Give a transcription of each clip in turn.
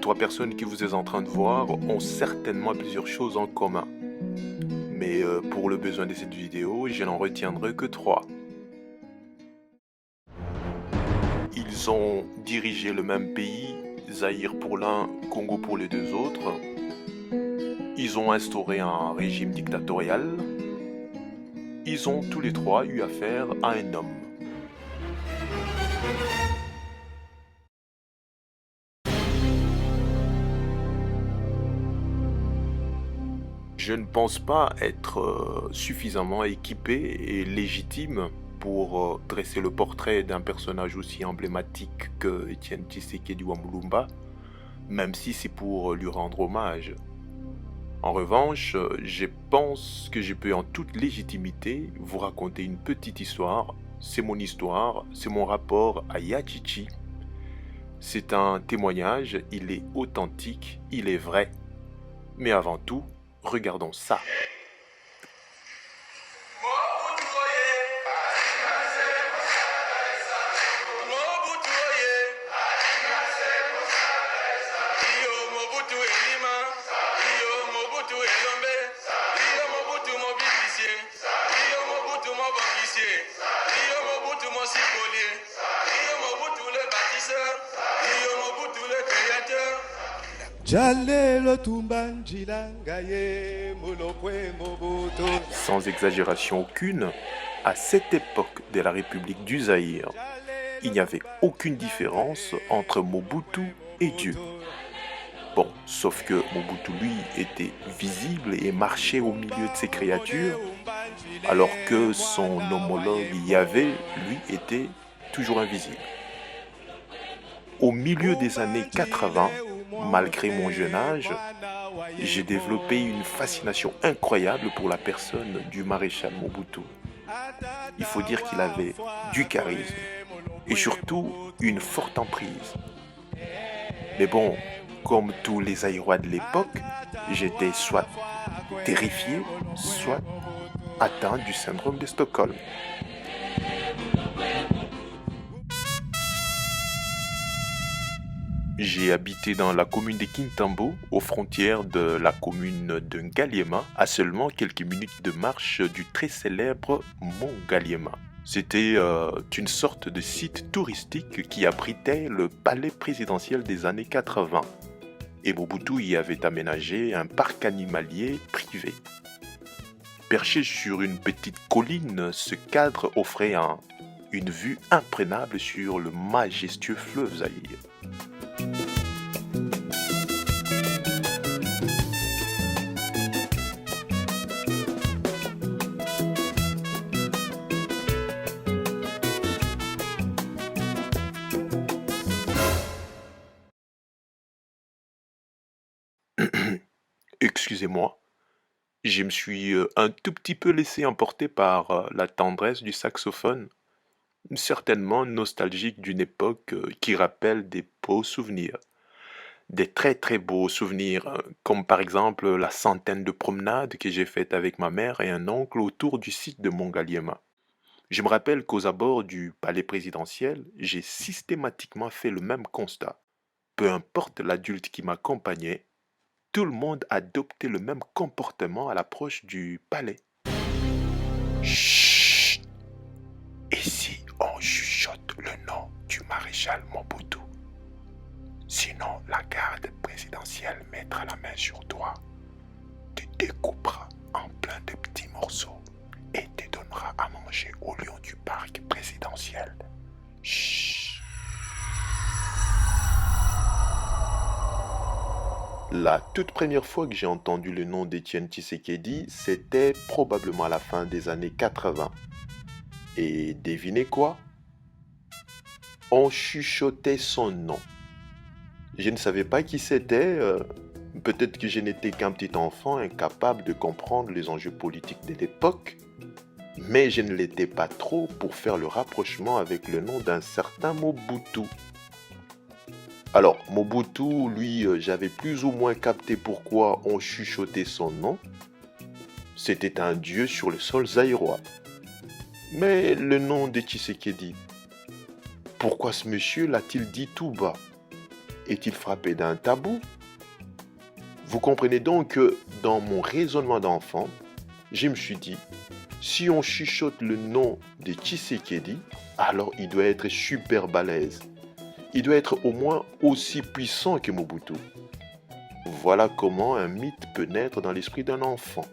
trois personnes que vous êtes en train de voir ont certainement plusieurs choses en commun. Mais pour le besoin de cette vidéo, je n'en retiendrai que trois. Ils ont dirigé le même pays, Zaïre pour l'un, Congo pour les deux autres. Ils ont instauré un régime dictatorial. Ils ont tous les trois eu affaire à un homme. Je ne pense pas être suffisamment équipé et légitime pour dresser le portrait d'un personnage aussi emblématique que Etienne Tshisekedi Wamulumba, même si c'est pour lui rendre hommage. En revanche, je pense que je peux en toute légitimité vous raconter une petite histoire. C'est mon histoire, c'est mon rapport à Yachichi. C'est un témoignage, il est authentique, il est vrai. Mais avant tout, regardons ça. Sans exagération aucune, à cette époque de la République du Zaïre, il n'y avait aucune différence entre Mobutu et Dieu. Bon, sauf que Mobutu, lui, était visible et marchait au milieu de ses créatures, alors que son homologue Yahvé, lui, était toujours invisible. Au milieu des années 80, malgré mon jeune âge, j'ai développé une fascination incroyable pour la personne du maréchal Mobutu. Il faut dire qu'il avait du charisme et surtout une forte emprise. Mais bon, comme tous les Zaïrois de l'époque, j'étais soit terrifié, soit atteint du syndrome de Stockholm. J'ai habité dans la commune de Kintambo, aux frontières de la commune de Ngaliema, à seulement quelques minutes de marche du très célèbre mont Ngaliema. C'était une sorte de site touristique qui abritait le palais présidentiel des années 80. Et Mobutu y avait aménagé un parc animalier privé. Perché sur une petite colline, ce cadre offrait une vue imprenable sur le majestueux fleuve Zaïre. Excusez-moi, je me suis un tout petit peu laissé emporter par la tendresse du saxophone, certainement nostalgique d'une époque qui rappelle des beaux souvenirs. Des très très beaux souvenirs, comme par exemple la centaine de promenades que j'ai faites avec ma mère et un oncle autour du site de Mongaliema. Je me rappelle qu'aux abords du palais présidentiel, j'ai systématiquement fait le même constat. Peu importe l'adulte qui m'accompagnait, tout le monde adoptait le même comportement à l'approche du palais. Chut! Et si on chuchote le nom du maréchal Mobutu? Sinon, la garde présidentielle mettra la main sur toi, te découpera en plein de petits morceaux et te donnera à manger au lion du parc présidentiel. Chut! La toute première fois que j'ai entendu le nom d'Etienne Tshisekedi, c'était probablement à la fin des années 80. Et devinez quoi? On chuchotait son nom. Je ne savais pas qui c'était, peut-être que je n'étais qu'un petit enfant incapable de comprendre les enjeux politiques de l'époque, mais je ne l'étais pas trop pour faire le rapprochement avec le nom d'un certain Mobutu. Alors, Mobutu, lui, j'avais plus ou moins capté pourquoi on chuchotait son nom. C'était un dieu sur le sol zaïrois. Mais le nom de Tshisekedi, pourquoi ce monsieur l'a-t-il dit tout bas? Est-il frappé d'un tabou? Vous comprenez donc que dans mon raisonnement d'enfant, je me suis dit, si on chuchote le nom de Tshisekedi, alors il doit être super balèze. Il doit être au moins aussi puissant que Mobutu. Voilà comment un mythe peut naître dans l'esprit d'un enfant.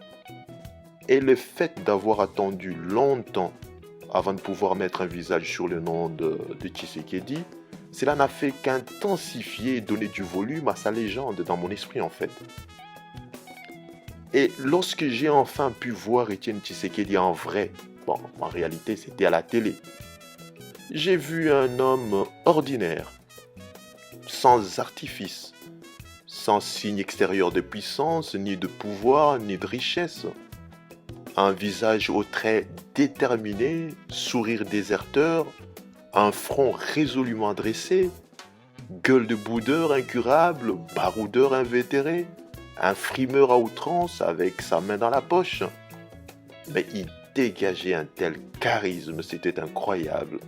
Et le fait d'avoir attendu longtemps avant de pouvoir mettre un visage sur le nom de Tshisekedi, cela n'a fait qu'intensifier et donner du volume à sa légende dans mon esprit en fait. Et lorsque j'ai enfin pu voir Étienne Tshisekedi en vrai, bon, en réalité c'était à la télé, j'ai vu un homme ordinaire, sans artifice, sans signe extérieur de puissance, ni de pouvoir, ni de richesse. Un visage aux traits déterminés, sourire déserteur, un front résolument dressé, gueule de boudeur incurable, baroudeur invétéré, un frimeur à outrance avec sa main dans la poche. Mais il dégageait un tel charisme, c'était incroyable.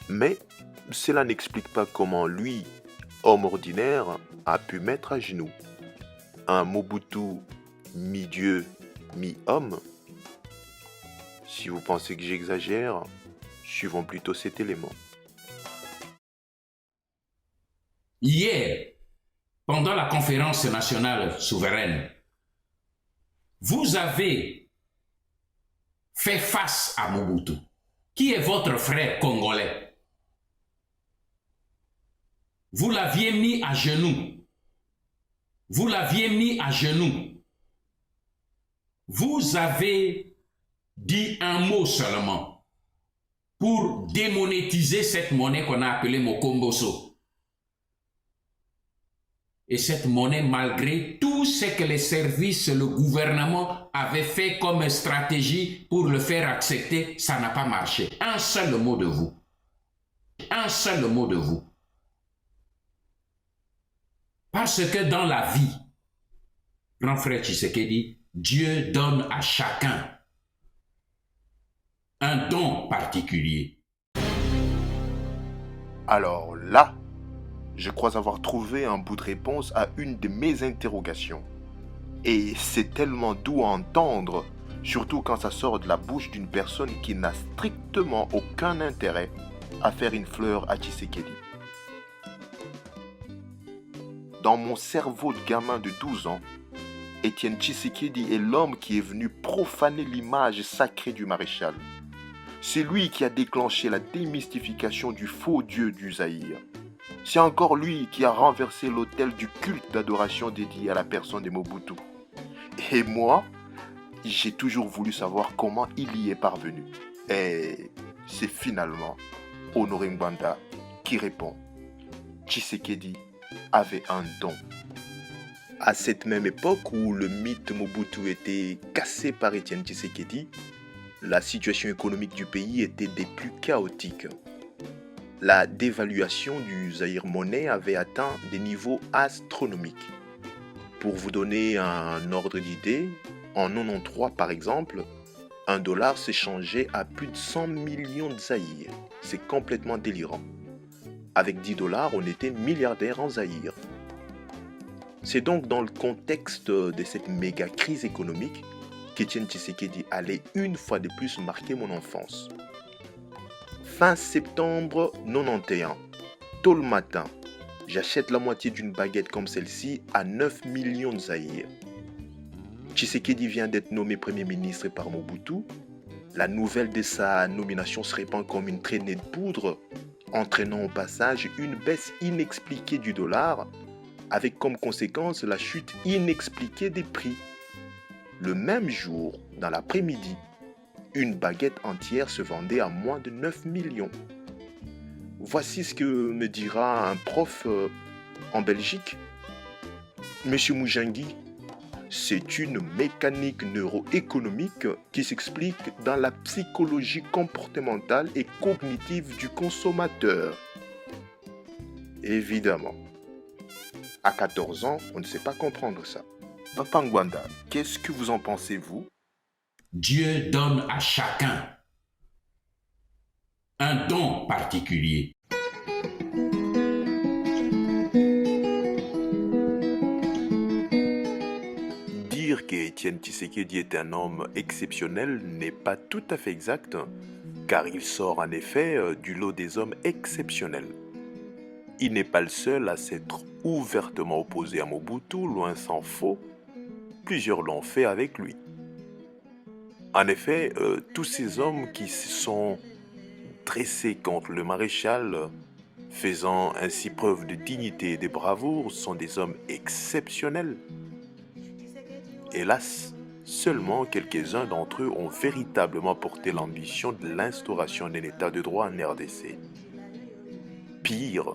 Mais cela n'explique pas comment lui, homme ordinaire, a pu mettre à genoux un Mobutu mi-dieu, mi-homme. Si vous pensez que j'exagère, suivons plutôt cet élément. Hier, pendant la conférence nationale souveraine, vous avez fait face à Mobutu, qui est votre frère congolais. Vous l'aviez mis à genoux. Vous l'aviez mis à genoux. Vous avez dit un mot seulement pour démonétiser cette monnaie qu'on a appelée Mokomboso. Et cette monnaie, malgré tout ce que les services, le gouvernement avait fait comme stratégie pour le faire accepter, ça n'a pas marché. Un seul mot de vous. Un seul mot de vous. Parce que dans la vie, grand frère Tshisekedi, Dieu donne à chacun un don particulier. Alors là, je crois avoir trouvé un bout de réponse à une de mes interrogations. Et c'est tellement doux à entendre, surtout quand ça sort de la bouche d'une personne qui n'a strictement aucun intérêt à faire une fleur à Tshisekedi. Dans mon cerveau de gamin de 12 ans, Étienne Tshisekedi est l'homme qui est venu profaner l'image sacrée du maréchal. C'est lui qui a déclenché la démystification du faux dieu du Zaïre. C'est encore lui qui a renversé l'autel du culte d'adoration dédié à la personne de Mobutu. Et moi, j'ai toujours voulu savoir comment il y est parvenu. Et c'est finalement Honoré Ngwanda qui répond. Tshisekedi avait un don. À cette même époque où le mythe Mobutu était cassé par Étienne Tshisekedi, la situation économique du pays était des plus chaotiques. La dévaluation du Zaïre monnaie avait atteint des niveaux astronomiques. Pour vous donner un ordre d'idée, en 93 par exemple, un dollar s'échangeait à plus de 100 millions de Zaïre. C'est complètement délirant. Avec 10 dollars, on était milliardaire en Zaïre. C'est donc dans le contexte de cette méga crise économique qu'Étienne Tshisekedi allait une fois de plus marquer mon enfance. Fin septembre 91, tôt le matin, j'achète la moitié d'une baguette comme celle-ci à 9 millions de Zaïre. Tshisekedi vient d'être nommé Premier ministre par Mobutu. La nouvelle de sa nomination se répand comme une traînée de poudre, entraînant au passage une baisse inexpliquée du dollar, avec comme conséquence la chute inexpliquée des prix. Le même jour, dans l'après-midi, une baguette entière se vendait à moins de 9 millions. Voici ce que me dira un prof en Belgique. Monsieur Moujangi, c'est une mécanique neuroéconomique qui s'explique dans la psychologie comportementale et cognitive du consommateur. Évidemment. À 14 ans, on ne sait pas comprendre ça. Papa Ngwanda, qu'est-ce que vous en pensez, vous? Dieu donne à chacun un don particulier. Dire qu'Étienne Tshisekedi est un homme exceptionnel n'est pas tout à fait exact, car il sort en effet du lot des hommes exceptionnels. Il n'est pas le seul à s'être ouvertement opposé à Mobutu, loin s'en faut. Plusieurs l'ont fait avec lui. En effet, tous ces hommes qui se sont dressés contre le maréchal, faisant ainsi preuve de dignité et de bravoure, sont des hommes exceptionnels. Hélas, seulement quelques-uns d'entre eux ont véritablement porté l'ambition de l'instauration d'un état de droit en RDC. Pire,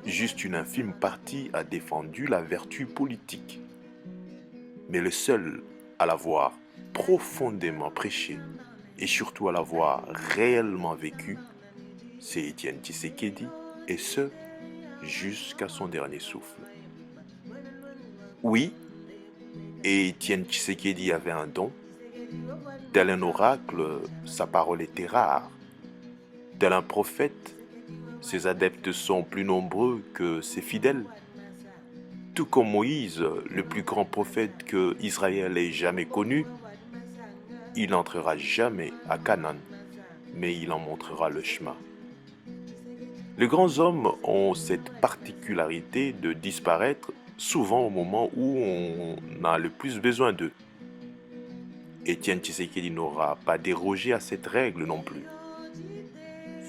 juste une infime partie a défendu la vertu politique. Mais le seul à l'avoir profondément prêché et surtout à l'avoir réellement vécu, c'est Étienne Tshisekedi, et ce, jusqu'à son dernier souffle. Oui, et Étienne Tshisekedi avait un don. Tel un oracle, sa parole était rare. Tel un prophète, ses adeptes sont plus nombreux que ses fidèles. Tout comme Moïse, le plus grand prophète que Israël ait jamais connu, il n'entrera jamais à Canaan, mais il en montrera le chemin. Les grands hommes ont cette particularité de disparaître souvent au moment où on a le plus besoin d'eux. Étienne Tshisekedi n'aura pas dérogé à cette règle non plus.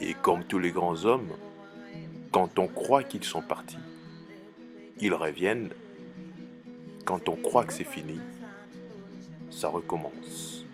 Et comme tous les grands hommes, quand on croit qu'ils sont partis, ils reviennent. Quand on croit que c'est fini, ça recommence.